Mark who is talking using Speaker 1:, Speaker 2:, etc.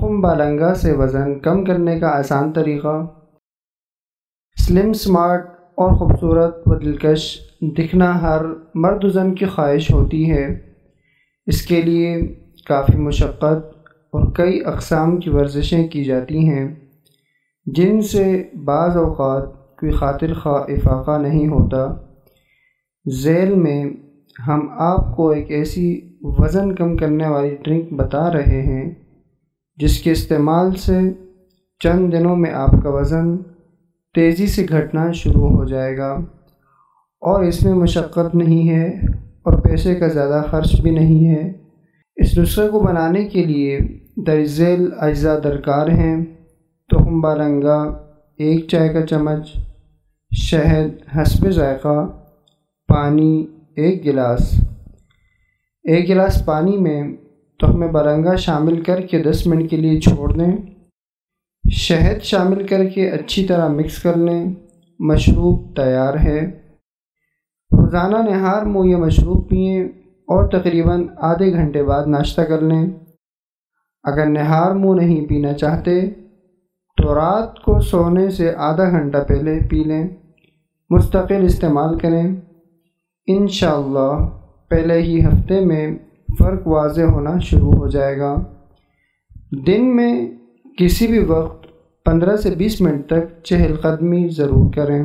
Speaker 1: تخم بالنگا سے وزن کم کرنے کا آسان طریقہ۔ سلم، سمارٹ اور خوبصورت و دلکش دکھنا ہر مرد و زن کی خواہش ہوتی ہے۔ اس کے لیے کافی مشقت اور کئی اقسام کی ورزشیں کی جاتی ہیں، جن سے بعض اوقات کوئی خاطر خواہ افاقہ نہیں ہوتا۔ ذیل میں ہم آپ کو ایک ایسی وزن کم کرنے والی ڈرنک بتا رہے ہیں جس کے استعمال سے چند دنوں میں آپ کا وزن تیزی سے گھٹنا شروع ہو جائے گا، اور اس میں مشقت نہیں ہے اور پیسے کا زیادہ خرچ بھی نہیں ہے۔ اس نسخے کو بنانے کے لیے درج ذیل اجزاء درکار ہیں: تخم بالنگا 1 چائے کا چمچ، شہد حسب ذائقہ، پانی 1 گلاس۔ 1 گلاس پانی میں تخم بالنگا شامل کر کے 10 منٹ کے لیے چھوڑ دیں۔ شہد شامل کر کے اچھی طرح مکس کر لیں۔ مشروب تیار ہے۔ روزانہ نہار منہ یہ مشروب پئیں اور تقریباً آدھے گھنٹے بعد ناشتہ کر لیں۔ اگر نہار منہ نہیں پینا چاہتے تو رات کو سونے سے آدھا گھنٹہ پہلے پی لیں۔ مستقل استعمال کریں۔ انشاءاللہ پہلے ہی ہفتے میں فرق واضح ہونا شروع ہو جائے گا۔ دن میں کسی بھی وقت 15 سے 20 منٹ تک چہل قدمی ضرور کریں۔